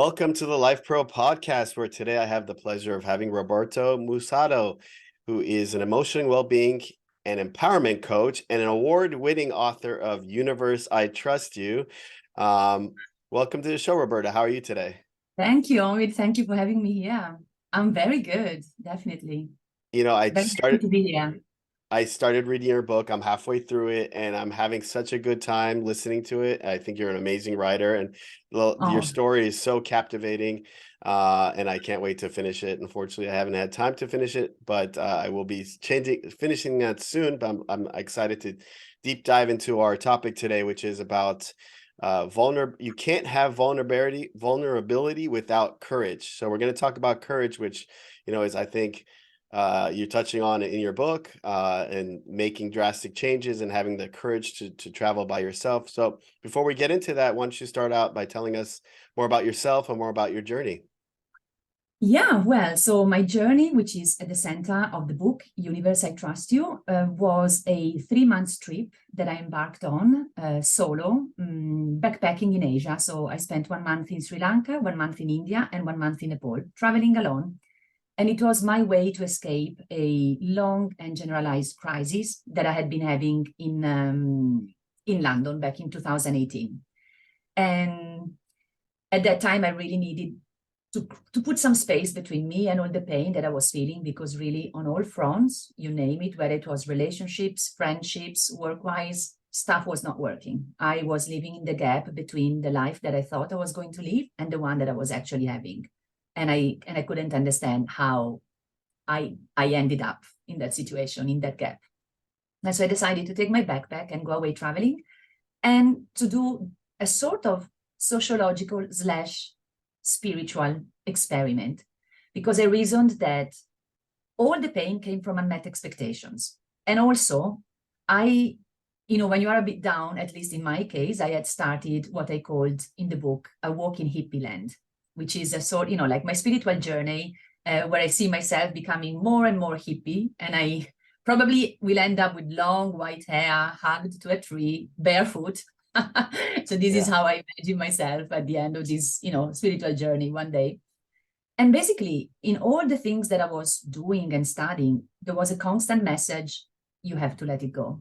Welcome to the Life Pro podcast, where today I have the pleasure of having Roberta Mussato, who is an emotional well-being and empowerment coach and an award-winning author of Universe, I Trust You. Welcome to the show, Roberta. How are you today? Thank you, Omid. Thank you for having me here. I'm very good, definitely. You know, Very happy to be here. I started reading your book. I'm halfway through it, and I'm having such a good time listening to it. I think you're an amazing writer, and your Oh, story is so captivating. And I can't wait to finish it. Unfortunately, I haven't had time to finish it, but I will be finishing that soon. But I'm excited to deep dive into our topic today, which is about You can't have vulnerability without courage. So we're going to talk about courage, which is, I think, you're touching on in your book, and making drastic changes and having the courage to travel by yourself. So before we get into that, why don't you start out by telling us more about yourself and more about your journey? yeah. Well, so my journey, which is at the center of the book, Universe, I Trust You, was a 3-month trip that I embarked on solo, backpacking in Asia. So I spent 1 month in Sri Lanka, 1 month in India, and 1 month in Nepal, traveling alone. And it was my way to escape a long and generalized crisis that I had been having in London back in 2018. And at that time, I really needed to put some space between me and all the pain that I was feeling, because really on all fronts, you name it, whether it was relationships, friendships, work-wise, stuff was not working. I was living in the gap between the life that I thought I was going to live and the one that I was actually having. And I couldn't understand how I ended up in that situation, in that gap. And so I decided to take my backpack and go away traveling and to do a sort of sociological / spiritual experiment, because I reasoned that all the pain came from unmet expectations. And also, when you are a bit down, at least in my case, I had started what I called in the book a walk in hippie land, which is a sort, like my spiritual journey, where I see myself becoming more and more hippie. And I probably will end up with long white hair, hugged to a tree, barefoot. So this is how I imagine myself at the end of this, spiritual journey one day. And basically, in all the things that I was doing and studying, there was a constant message: you have to let it go.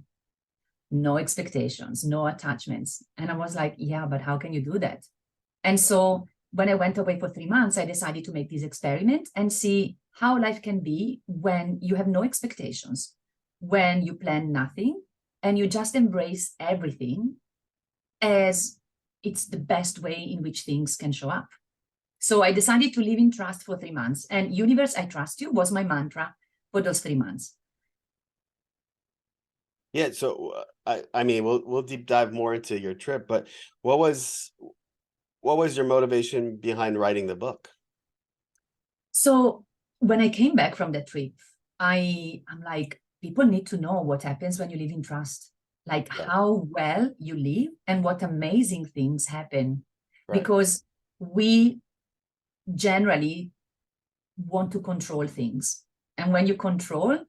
No expectations, no attachments. And I was like, yeah, but how can you do that? And so when I went away for 3 months, I decided to make this experiment and see how life can be when you have no expectations, when you plan nothing, and you just embrace everything as it's the best way in which things can show up. So I decided to live in trust for 3 months, and Universe, I Trust You was my mantra for those 3 months. Yeah. So I mean, we'll deep dive more into your trip, but what was your motivation behind writing the book? So when I came back from that trip, I'm like, people need to know what happens when you live in trust, like how well you live and what amazing things happen. Right. Because we generally want to control things. And when you control,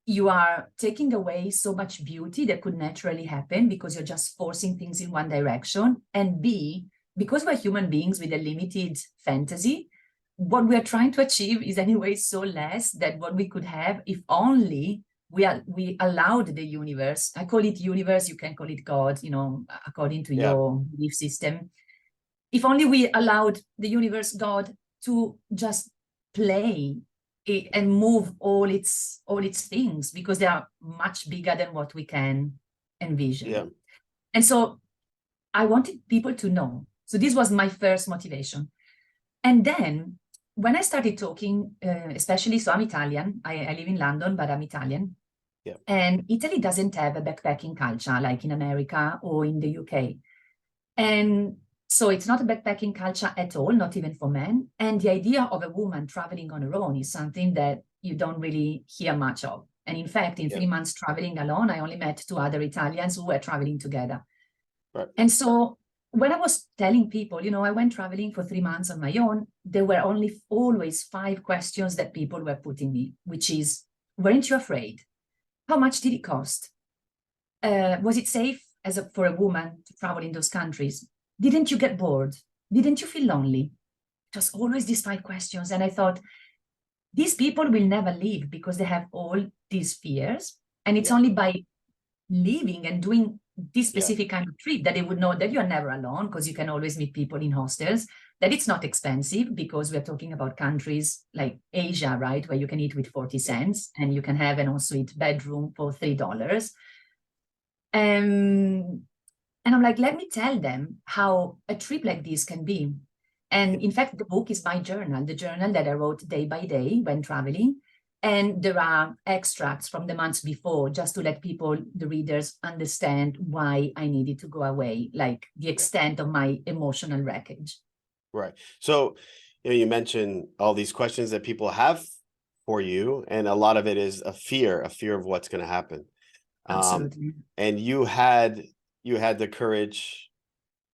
you are taking away so much beauty that could naturally happen because you're just forcing things in one direction. And B, because we're human beings with a limited fantasy, what we are trying to achieve is anyway so less than what we could have if only we allowed the universe. I call it universe, you can call it God, according to your belief system. If only we allowed the universe, God, to just play and move all its things, because they are much bigger than what we can envision. Yeah. And so I wanted people to know. So this was my first motivation. And then when I started talking, especially, so I'm Italian, I live in London, but I'm Italian. Yeah. And Italy doesn't have a backpacking culture like in America or in the UK. And so it's not a backpacking culture at all, not even for men. And the idea of a woman traveling on her own is something that you don't really hear much of. And in fact, in 3 months traveling alone, I only met 2 other Italians who were traveling together. Right. And so when I was telling people, I went traveling for 3 months on my own, there were always 5 questions that people were putting me, which is, weren't you afraid? How much did it cost? Was it safe for a woman to travel in those countries? Didn't you get bored? didn't you feel lonely? Just always these 5 questions. And I thought, these people will never leave because they have all these fears. And it's Yeah. only by living and doing this Yeah. specific kind of trip that they would know that you're never alone, because you can always meet people in hostels, that it's not expensive, because we're talking about countries like Asia, right, where you can eat with 40 Yeah. cents and you can have an ensuite bedroom for $3. And I'm like, let me tell them how a trip like this can be. And in fact, the book is my journal, the journal that I wrote day by day when traveling. And there are extracts from the months before, just to let people, the readers, understand why I needed to go away, like the Yeah. extent of my emotional wreckage. Right. So, you mentioned all these questions that people have for you, and a lot of it is a fear of what's going to happen. Absolutely. And you had the courage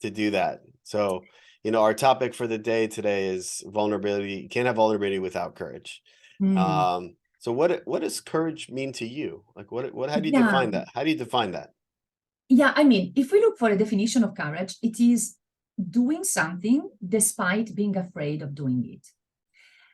to do that. So, our topic for the day today is vulnerability. You can't have vulnerability without courage. Mm. So what does courage mean to you? Like how do you Yeah. define that? How do you define that? Yeah. I mean, if we look for a definition of courage, it is doing something despite being afraid of doing it.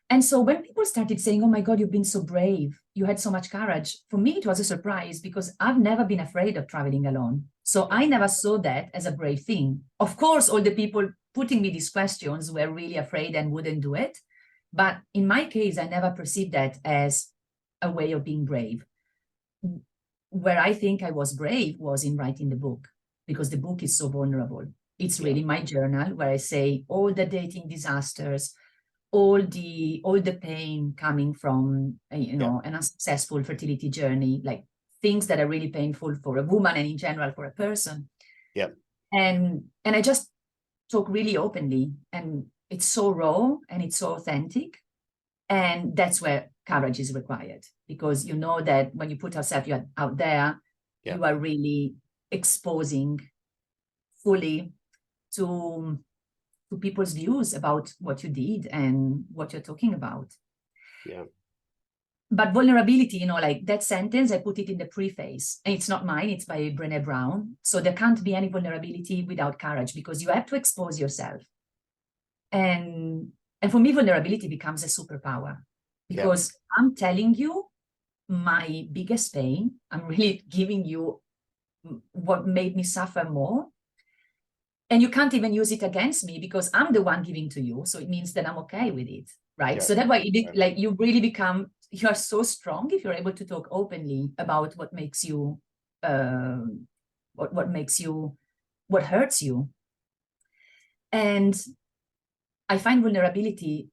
And so when people started saying, oh my God, you've been so brave, you had so much courage, for me, it was a surprise because I've never been afraid of traveling alone. So Yeah. I never saw that as a brave thing. Of course, all the people putting me these questions were really afraid and wouldn't do it. But in my case, I never perceived that as a way of being brave. Where I think I was brave was in writing the book, because the book is so vulnerable. It's Yeah. really my journal where I say all the dating disasters, all the pain coming from Yeah. an unsuccessful fertility journey, like things that are really painful for a woman and in general for a person. Yeah. And I just talk really openly, and it's so raw and it's so authentic. And that's where courage is required, because you know that when you put yourself out there, Yeah. you are really exposing fully to people's views about what you did and what you're talking about. Yeah. But vulnerability, like that sentence, I put it in the preface. And it's not mine, it's by Brené Brown. So there can't be any vulnerability without courage, because you have to expose yourself. And for me, vulnerability becomes a superpower, Yeah. because I'm telling you my biggest pain. I'm really giving you what made me suffer more. And you can't even use it against me because I'm the one giving to you. So it means that I'm okay with it, right? Yeah. So that way, Right. like you really become, you are so strong if you're able to talk openly about what makes you, what makes you, what hurts you. And I find vulnerability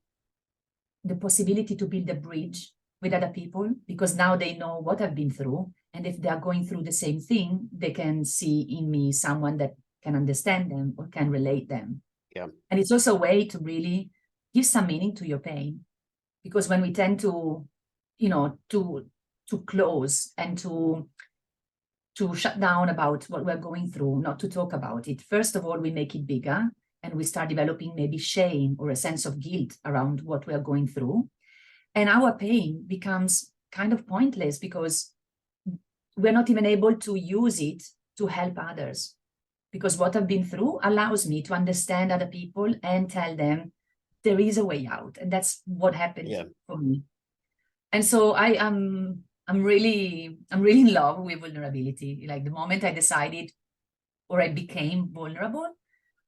the possibility to build a bridge with other people, because now they know what I've been through. And if they are going through the same thing, they can see in me someone that can understand them or can relate them. Yeah. And it's also a way to really give some meaning to your pain. Because when we tend to, to close and to shut down about what we're going through, not to talk about it, first of all, we make it bigger and we start developing maybe shame or a sense of guilt around what we are going through. And our pain becomes kind of pointless because we're not even able to use it to help others. Because what I've been through allows me to understand other people and tell them there is a way out. And that's what happened Yeah. for me. And so I'm really in love with vulnerability. Like the moment I decided or I became vulnerable,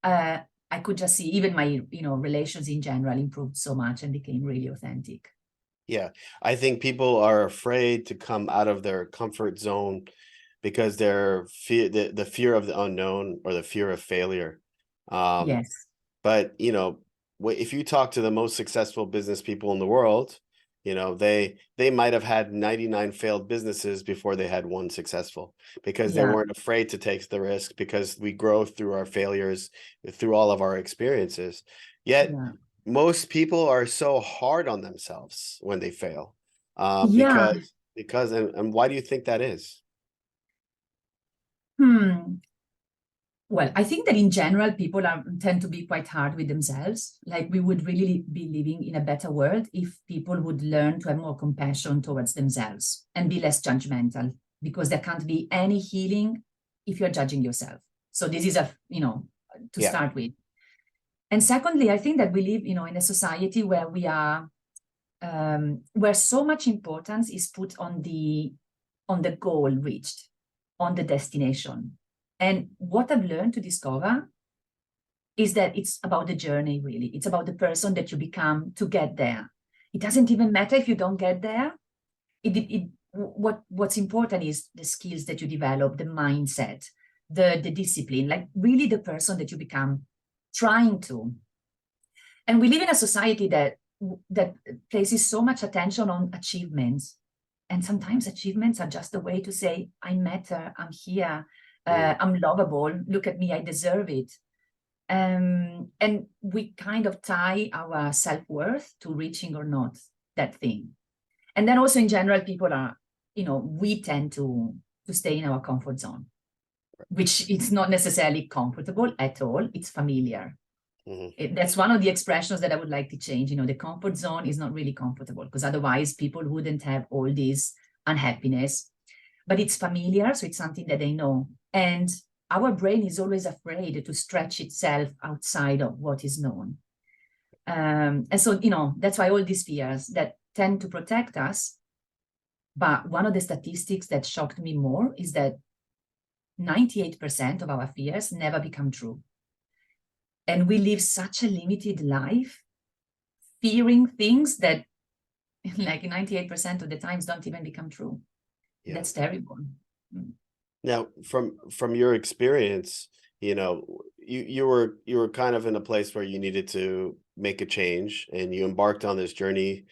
I could just see even my relations in general improved so much and became really authentic. Yeah. I think people are afraid to come out of their comfort zone because they're the fear of the unknown or the fear of failure. Um, Yes. but if you talk to the most successful business people in the world, they might have had 99 failed businesses before they had one successful, because they Yeah. weren't afraid to take the risk, because we grow through our failures, through all of our experiences. Yet Yeah. most people are so hard on themselves when they fail, Yeah. because why do you think that is? Hmm. Well, I think that in general, people tend to be quite hard with themselves. Like we would really be living in a better world if people would learn to have more compassion towards themselves and be less judgmental, because there can't be any healing if you're judging yourself. So this is to Yeah. start with. And secondly, I think that we live, in a society where we are, where so much importance is put on the goal reached, on the destination. And what I've learned to discover is that it's about the journey, really. It's about the person that you become to get there. It doesn't even matter if you don't get there. What's important is the skills that you develop, the mindset, the discipline, like really the person that you become trying to. And we live in a society that places so much attention on achievements. And sometimes achievements are just a way to say, I matter, I'm here, I'm lovable, look at me, I deserve it. And we kind of tie our self-worth to reaching or not that thing. And then also in general, people are, we tend to stay in our comfort zone, which it's not necessarily comfortable at all. It's familiar. That's one of the expressions that I would like to change. The comfort zone is not really comfortable, because otherwise people wouldn't have all this unhappiness. But it's familiar, so it's something that they know. And our brain is always afraid to stretch itself outside of what is known. And so, that's why all these fears that tend to protect us. But one of the statistics that shocked me more is that 98% of our fears never become true. And we live such a limited life, fearing things that, like 98% of the times, don't even become true. Yeah. That's terrible. Now, from your experience, you were kind of in a place where you needed to make a change, and you embarked on this journey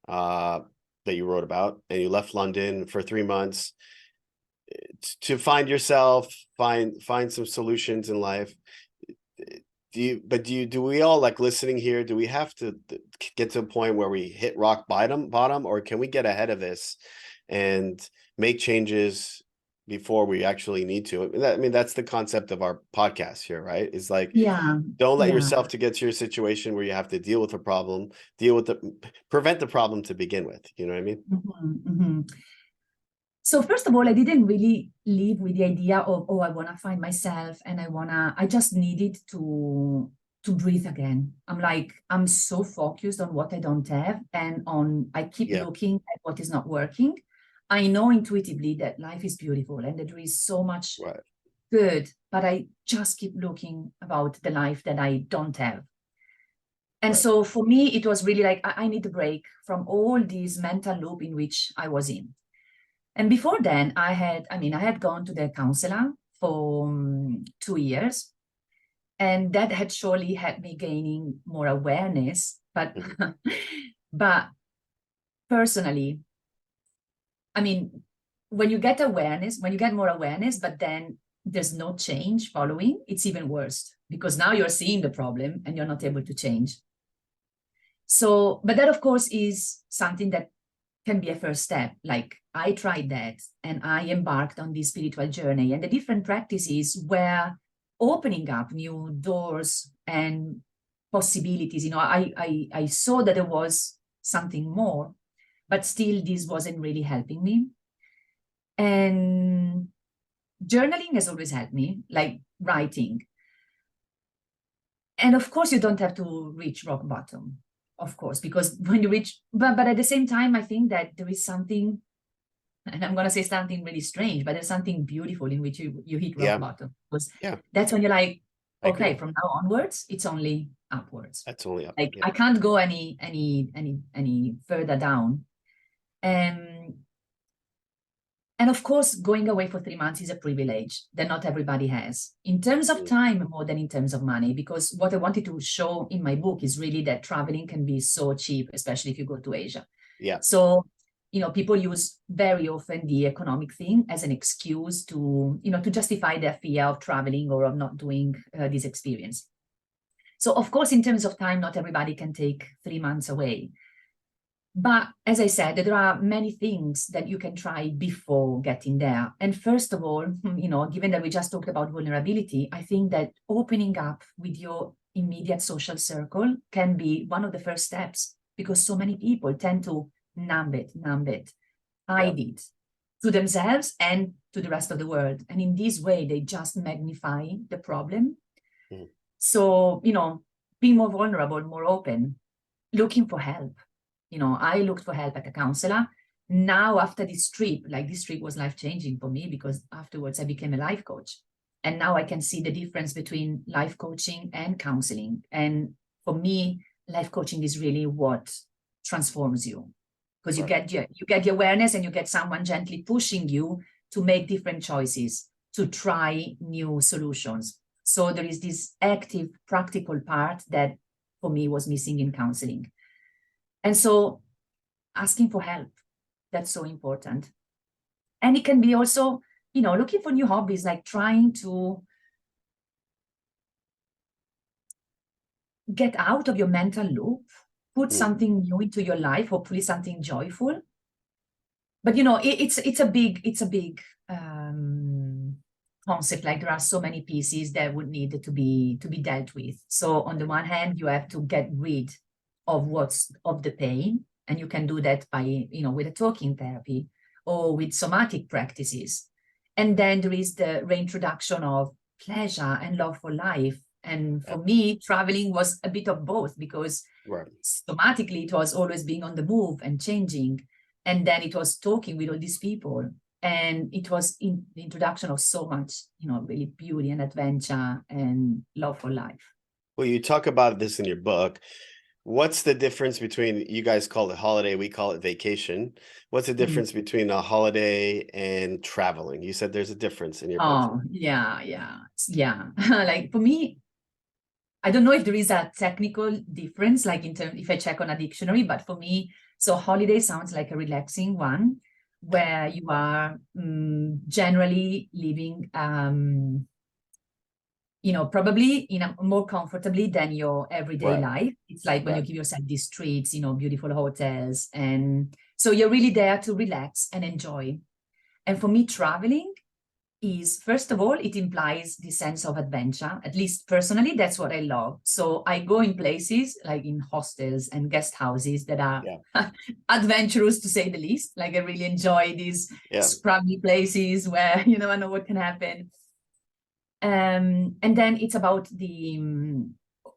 that you wrote about, and you left London for 3 months to find yourself, find some solutions in life. Do we all, like listening here, do we have to get to a point where we hit rock bottom, or can we get ahead of this and make changes before we actually need to? I mean, that's the concept of our podcast here, right? It's like, don't let yourself to get to your situation where you have to deal with a problem, prevent the problem to begin with. You know what I mean? So first of all, I didn't really live with the idea of, I want to find myself, and I just needed to breathe again. I'm so focused on what I don't have, and I keep looking at what is not working. I know intuitively that life is beautiful and that there is so much good, but I just keep looking about the life that I don't have. And so for me, it was really like, I need a break from all this mental loop in which I was in. And before then, I had gone to the counselor for 2 years, and that had surely helped me gaining more awareness. But, but personally, when you get more awareness, but then there's no change following, it's even worse, because now you're seeing the problem and you're not able to change. So, but that of course is something that can be a first step. Like I tried that, and I embarked on this spiritual journey, and the different practices were opening up new doors and possibilities. I saw that there was something more, but still this wasn't really helping me. And journaling has always helped me, like writing. And of course, you don't have to reach rock bottom, of course, because when you reach, but at the same time, I think that there is something, and I'm going to say something really strange, but there's something beautiful in which you hit rock bottom. Because that's when you're like, okay, from now onwards, it's only upwards. That's only up. Like I can't go any further down. And of course, going away for 3 months is a privilege that not everybody has, in terms of time more than in terms of money, because what I wanted to show in my book is really that traveling can be so cheap, especially if you go to Asia. So, people use very often the economic thing as an excuse to justify their fear of traveling or of not doing this experience. So, of course, in terms of time, not everybody can take 3 months away. But as I said, there are many things that you can try before getting there. And first of all, given that we just talked about vulnerability, I think that opening up with your immediate social circle can be one of the first steps, because so many people tend to numb it, hide it to themselves and to the rest of the world. And in this way, they just magnify the problem. So, being more vulnerable, more open, looking for help. I looked for help at a counselor. Now, after this trip, like this trip was life-changing for me because afterwards I became a life coach. And now I can see the difference between life coaching and counseling. And for me, life coaching is really what transforms you, because Right. you get the awareness and you get someone gently pushing you to make different choices, to try new solutions. So there is this active, practical part that for me was missing in counseling. And so asking for help, that's so important. And it can be also, looking for new hobbies, like trying to get out of your mental loop, put Mm. something new into your life, hopefully something joyful. But it's a big concept. Like there are so many pieces that would need to be dealt with. So on the one hand, you have to get rid of what's of the pain, and you can do that by with a talking therapy or with somatic practices. And then there is the reintroduction of pleasure and love for life. And Yeah. for me, traveling was a bit of both, because Right. somatically it was always being on the move and changing, and then it was talking with all these people, and it was in the introduction of so much really beauty and adventure and love for life. Well, you talk about this in your book. What's the difference between, you guys call it holiday, we call it vacation. What's the Mm. difference between a holiday and traveling? You said there's a difference in your book. Oh, yeah. Like for me, I don't know if there is a technical difference, like in terms, if I check on a dictionary, but for me, so holiday sounds like a relaxing one, Yeah. where you are generally living, probably more comfortably than your everyday Right. life. It's like when you Right. give yourself these treats, beautiful hotels. And so you're really there to relax and enjoy. And for me, traveling is, first of all, it implies the sense of adventure. At least personally, that's what I love. So I go in places like in hostels and guest houses that are Yeah. adventurous, to say the least. Like I really enjoy these Yeah. scrubby places where you never know what can happen. And then it's about the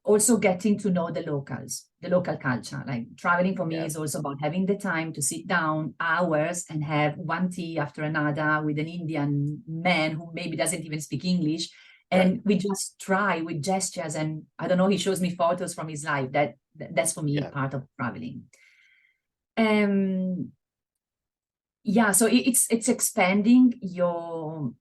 also getting to know the locals, the local culture. Like traveling for me Yeah. is also about having the time to sit down hours and have one tea after another with an Indian man who maybe doesn't even speak English. Right. And we just try with gestures. And I don't know, he shows me photos from his life. That's for me Yeah. part of traveling. Um, yeah, so it's expanding your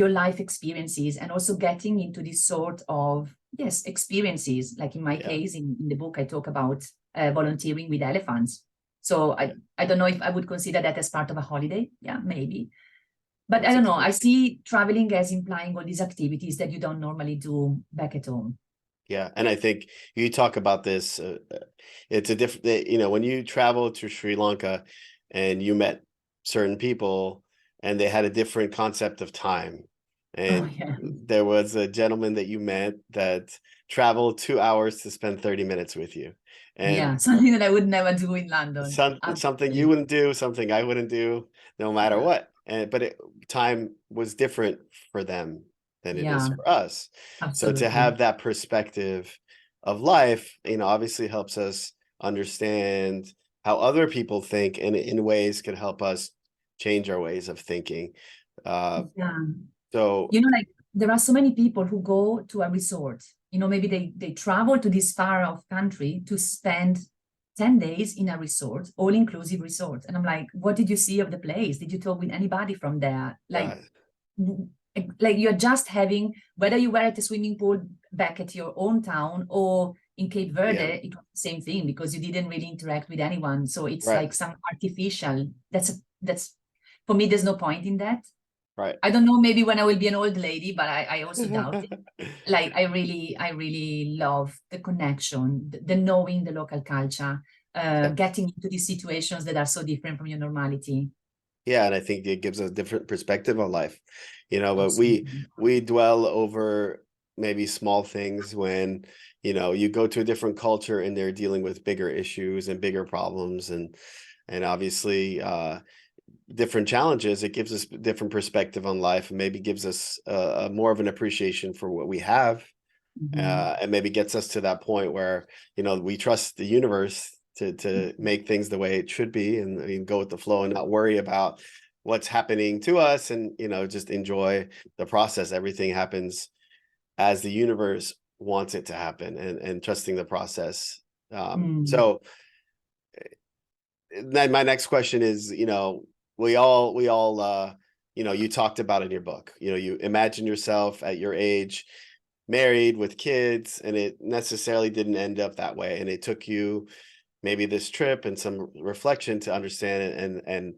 life experiences, and also getting into this sort of, yes, experiences. Like in my Yeah. case, in the book I talk about volunteering with elephants. So Yeah. I don't know if I would consider that as part of a holiday. Yeah, maybe. But I That's don't know, I exciting. see traveling as implying all these activities that you don't normally do back at home. Yeah. And I think you talk about this. It's a different, when you travel to Sri Lanka and you met certain people and they had a different concept of time. Oh And yeah. there was a gentleman that you met that traveled 2 hours to spend 30 minutes with you. Yeah, And something that I would never do in London. something you Absolutely. wouldn't do, something I wouldn't do, no matter Yeah. what. But time was different for them than it is Yeah, for us. So to absolutely. have that perspective of life, obviously helps us understand how other people think, and in ways can help us change our ways of thinking. Uh, Yeah. so Like there are so many people who go to a resort. Maybe they travel to this far off country to spend 10 days in a resort, all inclusive resort. And I'm like, what did you see of the place? Did you talk with anybody from there? right, Like you're just having, whether you were at a swimming pool back at your own town or in Cape Verde, yeah, it was the same thing, because you didn't really interact with anyone. So it's right, like some artificial, that's for me, there's no point in that. right. I don't know, maybe when I will be an old lady, but I also doubt it. Like I really love the connection, the knowing the local culture, Yeah. getting into these situations that are so different from your normality. Yeah, and I think it gives us a different perspective on life, but we Absolutely. we dwell over maybe small things when, you go to a different culture and they're dealing with bigger issues and bigger problems, and obviously different challenges. It gives us different perspective on life, and maybe gives us more of an appreciation for what we have, Mhm. and maybe gets us to that point where, we trust the universe to make things the way it should be, and go with the flow and not worry about what's happening to us, and just enjoy the process. Everything happens as the universe wants it to happen, and trusting the process. Mm. So then my next question is, we all you talked about in your book, you imagine yourself at your age, married with kids, and it necessarily didn't end up that way, and it took you maybe this trip and some reflection to understand it,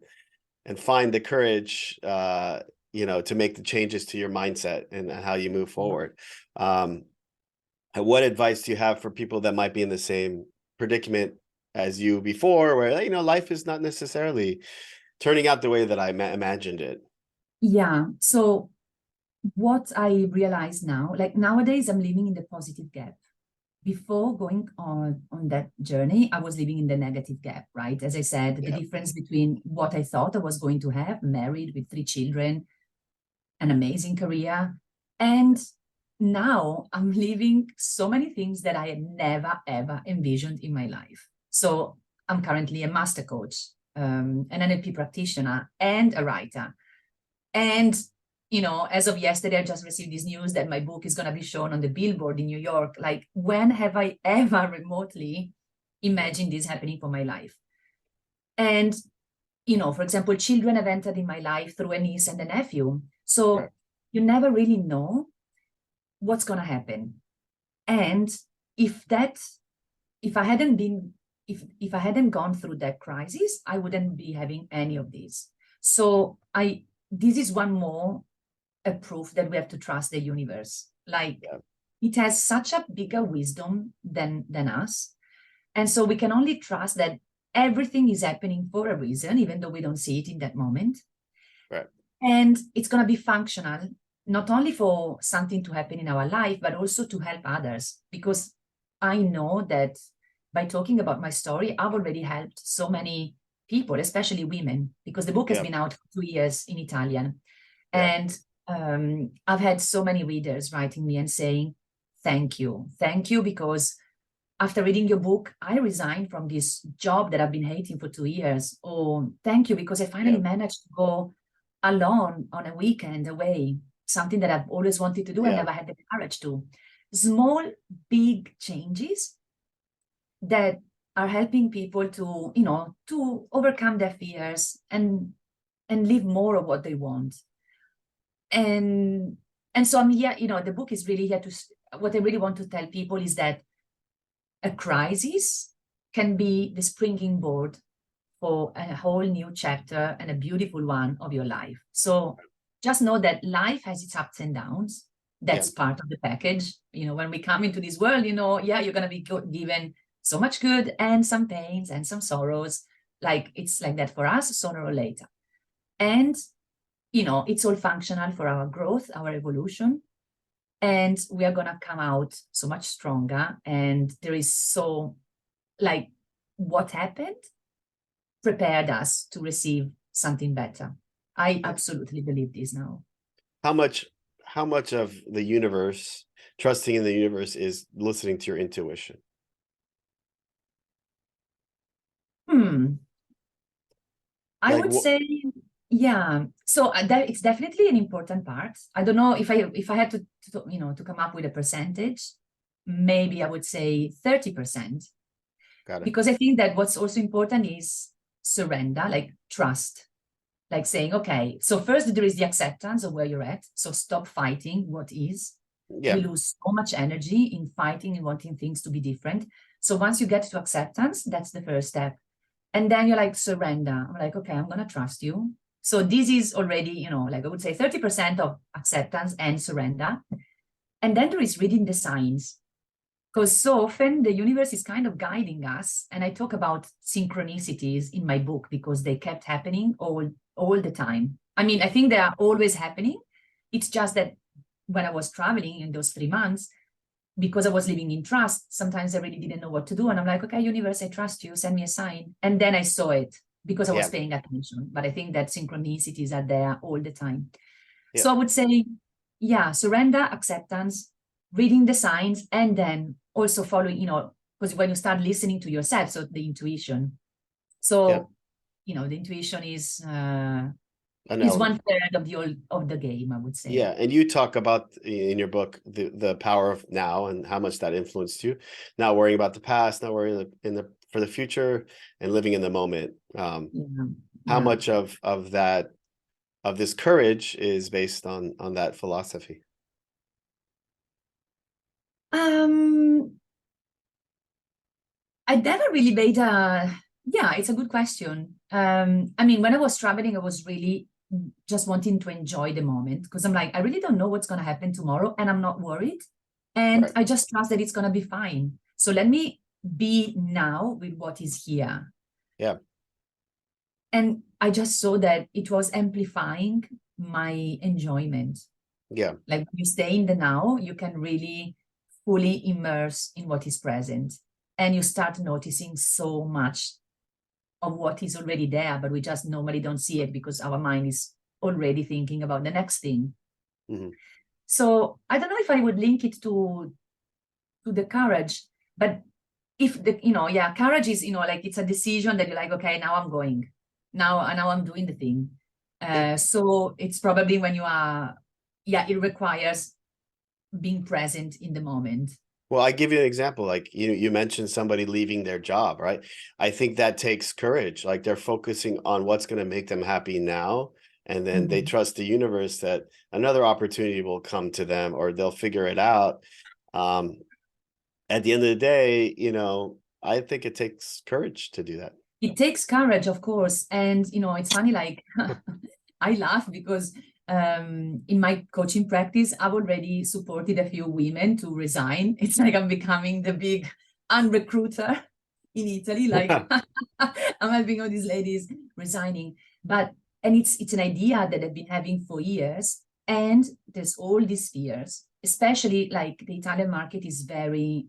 and find the courage, to make the changes to your mindset and how you move forward. um and what advice do you have for people that might be in the same predicament as you before, where life is not necessarily turning out the way that I imagined it? Yeah. So what I realize now, like nowadays, I'm living in the positive gap. Before going on that journey, I was living in the negative gap, right? As I said, the Yeah, difference between what I thought I was going to have, married with 3 children, an amazing career, and now I'm living so many things that I had never, ever envisioned in my life. So I'm currently a master coach, an NLP practitioner, and a writer. And, as of yesterday, I just received this news that my book is going to be shown on the billboard in New York. Like, when have I ever remotely yeah, imagined this happening for my life? And, for example, children have entered in my life through a niece and a nephew. right, So you never really know what's going to happen. And if that, if I hadn't been, if I hadn't gone through that crisis, I wouldn't be having any of this. So this is one more a proof that we have to trust the universe. Like, yeah, it has such a bigger wisdom than us. And so we can only trust that everything is happening for a reason, even though we don't see it in that moment. right, And it's going to be functional, not only for something to happen in our life, but also to help others. Because I know that by talking about my story, I've already helped so many people, especially women, because the book has yeah, been out for 2 years in Italian. yeah, And I've had so many readers writing me and saying, thank you, because after reading your book, I resigned from this job that I've been hating for 2 years. Or thank you, because I finally yeah, managed to go alone on a weekend away, something that I've always wanted to do and yeah, never had the courage to. Small, big changes that are helping people to, to overcome their fears and live more of what they want. And so I'm here, the book is really here to, what I really want to tell people is that a crisis can be the springing board for a whole new chapter and a beautiful one of your life. So just know that life has its ups and downs. yeah, That's part of the package. When we come into this world, yeah, you're going to be given so much good and some pains and some sorrows. Like, it's like that for us sooner or later. And, it's all functional for our growth, our evolution. And we are going to come out so much stronger. And there is so, like, what happened prepared us to receive something better. I yeah. absolutely believe this now. How much, how much of the universe, trusting in the universe, is listening to your intuition? Hmm. I Like would what? say, yeah. So that it's definitely an important part. I don't know if I had to come up with a percentage, maybe I would say 30%, Got it. because I think that what's also important is surrender, like trust, like saying, okay, so first there is the acceptance of where you're at. So stop fighting what is. Yeah, We lose so much energy in fighting and wanting things to be different. So once you get to acceptance, that's the first step. And then you're like, surrender. I'm like, okay, I'm going to trust you. So this is already, like I would say 30% of acceptance and surrender. And then there is reading the signs. Because so often the universe is kind of guiding us. And I talk about synchronicities in my book because they kept happening all the time. I mean, I think they are always happening. It's just that when I was traveling in those 3 months, because I was living in trust, sometimes I really didn't know what to do. And I'm like, okay, universe, I trust you, send me a sign. And then I saw it because I was yeah, paying attention. But I think that synchronicities are there all the time. yeah, So I would say, yeah, surrender, acceptance, reading the signs and then also following, because when you start listening to yourself, so the intuition. So, the intuition is An one element. third of the game, I would say. Yeah, and you talk about in your book the power of now and how much that influenced you. Not worrying about the past, not worrying for the future, and living in the moment. How much of this courage is based on that philosophy? I never really made it's a good question. I mean, when I was traveling, I was really just wanting to enjoy the moment, because I'm like, I really don't know what's going to happen tomorrow, and I'm not worried. And Right. I just trust that it's going to be fine. So let me be now with what is here. Yeah. And I just saw that it was amplifying my enjoyment. Yeah. Like when you stay in the now, you can really fully immerse in what is present. And you start noticing so much of what is already there, but we just normally don't see it because our mind is already thinking about the next thing. Mm-hmm. So I don't know if I would link it to the courage, but if courage is, like it's a decision that you're like, okay, now I'm going, now I'm doing the thing. Yeah. So it's probably when you are, it requires being present in the moment. Well, I give you an example. Like you mentioned somebody leaving their job, right? I think that takes courage. Like they're focusing on what's going to make them happy now, and then they trust the universe that another opportunity will come to them, or they'll figure it out. At the end of the day, I think it takes courage to do that. It takes courage, of course. And, it's funny, like, I laugh because in my coaching practice, I've already supported a few women to resign. It's like I'm becoming the big unrecruiter in Italy. Like, I'm helping all these ladies resigning. And it's an idea that I've been having for years. And there's all these fears, especially like the Italian market is very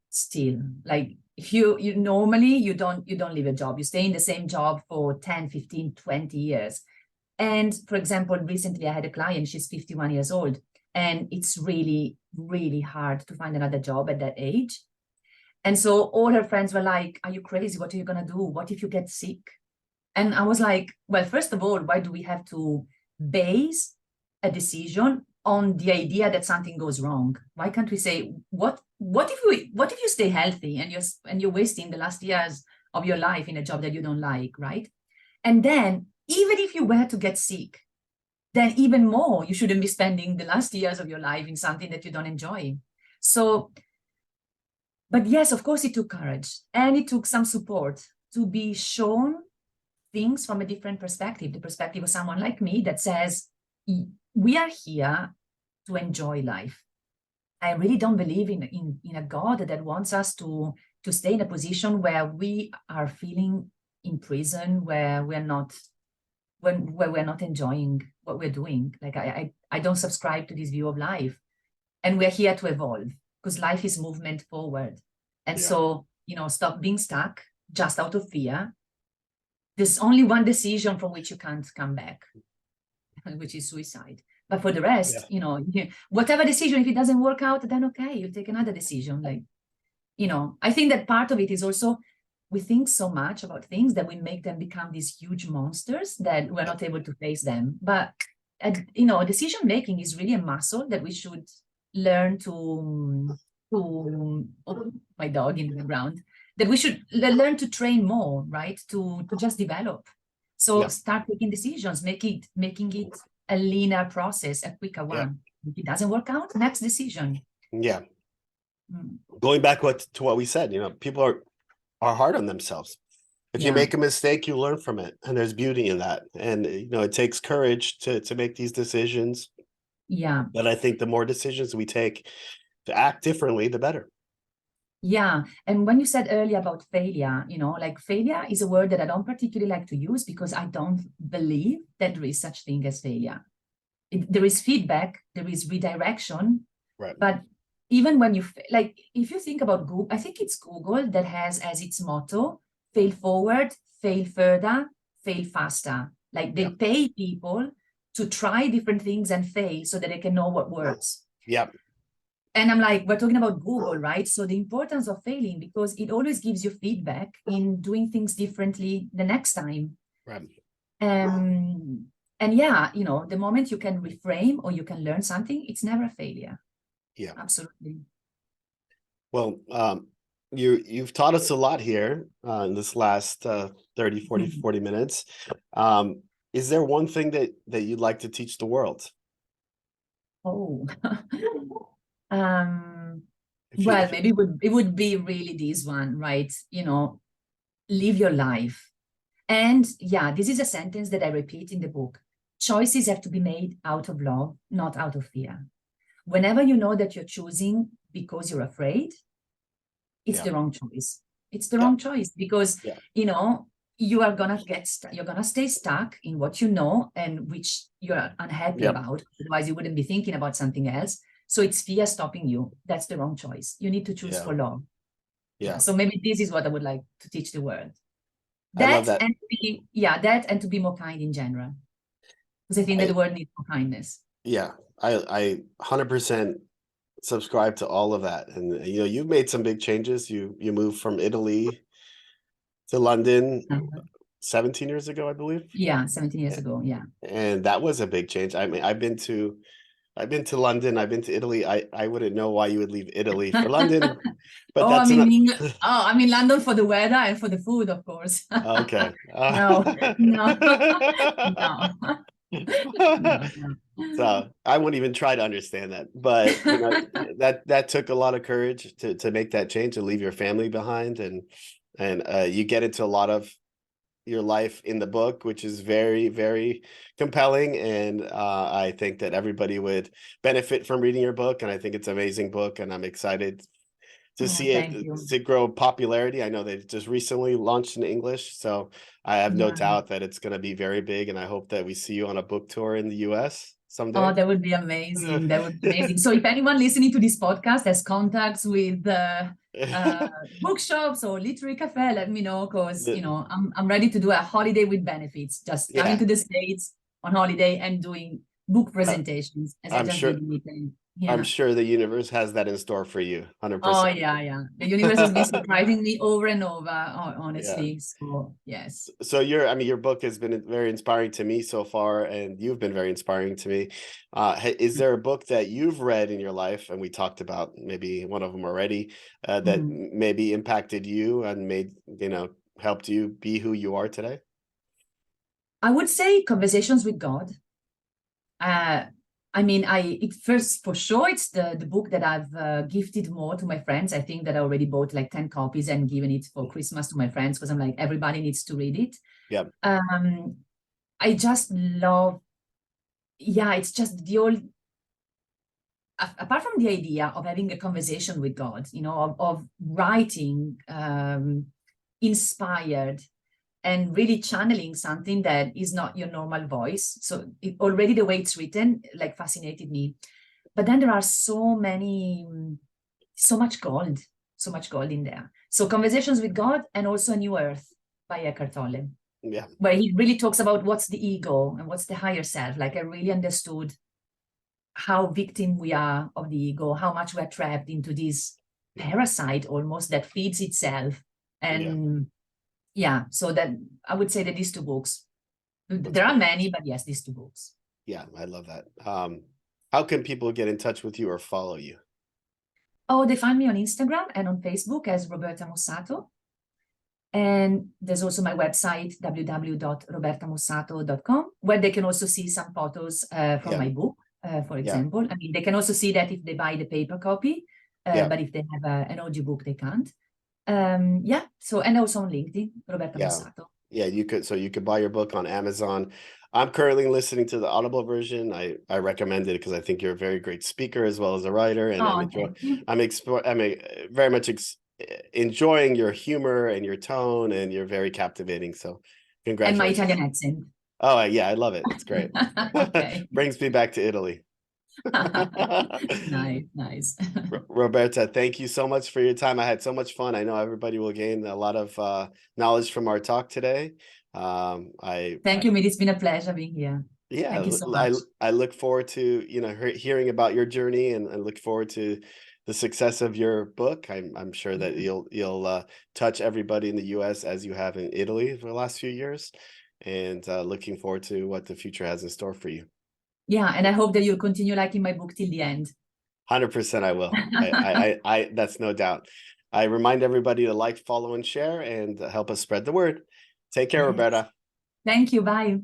still. Like if you normally you don't leave a job, you stay in the same job for 10, 15, 20 years. And for example, recently I had a client, she's 51 years old, and it's really, really hard to find another job at that age. And so all her friends were like, are you crazy? What are you going to do? What if you get sick? And I was like, well, first of all, why do we have to base a decision on the idea that something goes wrong? Why can't we say, what if you stay healthy and you're wasting the last years of your life in a job that you don't like, right? And then even if you were to get sick, then even more, you shouldn't be spending the last years of your life in something that you don't enjoy. So, but yes, of course, it took courage and it took some support to be shown things from a different perspective, the perspective of someone like me that says, we are here to enjoy life. I really don't believe in a God that wants us to stay in a position where we are feeling in prison, where we're not enjoying what we're doing. Like I don't subscribe to this view of life. And we're here to evolve because life is movement forward. And so, stop being stuck just out of fear. There's only one decision from which you can't come back, which is suicide. But for the rest, whatever decision, if it doesn't work out, then okay, you take another decision. Like, I think that part of it is also we think so much about things that we make them become these huge monsters that we're not able to face them. But, decision making is really a muscle that we should learn to oh, my dog in the ground, that we should learn to train more, right? To just develop. So start taking decisions, making it a linear process, a quicker one. If it doesn't work out, next decision. Yeah. Going back to what we said, people are hard on themselves. If you make a mistake, you learn from it, and there's beauty in that. And it takes courage to make these decisions. Yeah. But I think the more decisions we take to act differently, the better. Yeah. And when you said earlier about failure, like failure is a word that I don't particularly like to use because I don't believe that there is such thing as failure. There is feedback, there is redirection. Right. But even when if you think about Google, I think it's Google that has as its motto, fail forward, fail further, fail faster. Like they pay people to try different things and fail so that they can know what works. Yep. And I'm like, we're talking about Google, right? So the importance of failing, because it always gives you feedback in doing things differently the next time. Right. Um, and yeah, you know, the moment you can reframe or you can learn something, it's never a failure. Yeah. Absolutely. Well, you've taught us a lot here in this last 30, 40, Mhm. 40 minutes. Um, is there one thing that you'd like to teach the world? Oh, um, If you, well, if you, maybe it would be really this one, right? You know, live your life. And yeah, this is a sentence that I repeat in the book. Choices have to be made out of love, not out of fear. Whenever you know that you're choosing because you're afraid, it's yeah, the wrong choice. It's the yeah, wrong choice because, yeah, you know, you are gonna you're gonna stay stuck in what you know and which you're unhappy yeah, about. Otherwise, you wouldn't be thinking about something else. So it's fear stopping you. That's the wrong choice. You need to choose yeah, for love. Yeah. yeah. So maybe this is what I would like to teach the world. I love That that. and to be, yeah, that and to be more kind in general. Because I think that I the world needs more kindness. Yeah, I 100% subscribe to all of that. And you've made some big changes. You moved from Italy to London Uh-huh. 17 years ago, I believe. Yeah, 17 years A- ago. Yeah. And that was a big change. I mean, I've been to London, I've been to Italy. I wouldn't know why you would leave Italy for London, but Oh, I that's mean, enough. I'm in London for the weather and for the food, of course. Okay. No, no, no, no, no. So I wouldn't even try to understand that. But that took a lot of courage to make that change and leave your family behind, and you get into a lot of your life in the book, which is very, very compelling. And I think that everybody would benefit from reading your book. And I think it's an amazing book, and I'm excited to Oh, see thank it you. to grow popularity. I know they just recently launched in English, so I have no Yeah. doubt that it's going to be very big. And I hope that we see you on a book tour in the US Oh, someday. that would be amazing. That would be amazing. So if anyone listening to this podcast has contacts with uh, bookshops or literary cafe, let me know because, you The- know, I'm ready to do a holiday with benefits, just coming yeah, to the States on holiday and doing book I- presentations as I I'm just sure. did in Italy. I'm Yeah. sure the universe has that in store for you, Oh, 100%. yeah, yeah. The universe has been surprising me over and over, Yeah. honestly. So, yes. So I mean, your book has been very inspiring to me so far, and you've been very inspiring to me. Is there a book that you've read in your life, and we talked about maybe one of them already, that Mhm. maybe impacted you and helped you be who you are today? I would say Conversations with God. Uh, I mean, it first for sure it's the book that I've gifted more to my friends. I think that I already bought like 10 copies and given it for Christmas to my friends because I'm like everybody needs to read it. Yeah, Um, I just love, yeah, it's just the old. Apart from the idea of having a conversation with God, you know, of writing inspired and really channeling something that is not your normal voice. So already the way it's written, like fascinated me. But then there are so much gold in there. So Conversations with God and also A New Earth by Eckhart Tolle, yeah, where he really talks about what's the ego and what's the higher self. Like I really understood how victim we are of the ego, how much we're trapped into this parasite almost that feeds itself. yeah. And yeah, so that I would say that these two books, That's there are great. many, but yes, these two books. Yeah, I love that. How can people get in touch with you or follow you? Oh, they find me on Instagram and on Facebook as Roberta Mussato. And there's also my website, www.robertamussato.com, where they can also see some photos from Yeah, my book, for yeah, example. I mean, they can also see that if they buy the paper copy, yeah, but if they have an audiobook, they can't. Yeah, so, and also on LinkedIn, Roberta yeah. Mussato. Yeah, you could buy your book on Amazon. I'm currently listening to the Audible version. I recommend it because I think you're a very great speaker as well as a writer, and Oh, thank you. very much enjoying your humor and your tone, and you're very captivating. So, And my congratulations. Italian accent. Oh, yeah, I love it. It's great. Okay. Brings me back to Italy. Nice, nice. Roberta, thank you so much for your time. I had so much fun. I know everybody will gain a lot of knowledge from our talk today. I Thank you, Miri. It's been a pleasure being here. Yeah, Thank you so much. I look forward to, hearing about your journey, and I look forward to the success of your book. I'm sure that Yeah. you'll touch everybody in the US as you have in Italy for the last few years, and looking forward to what the future has in store for you. Yeah, and I hope that you'll continue liking my book till the end. 100% I will. That's no doubt. I remind everybody to like, follow, and share, and help us spread the word. Take care, Yes. Roberta. Thank you. Bye.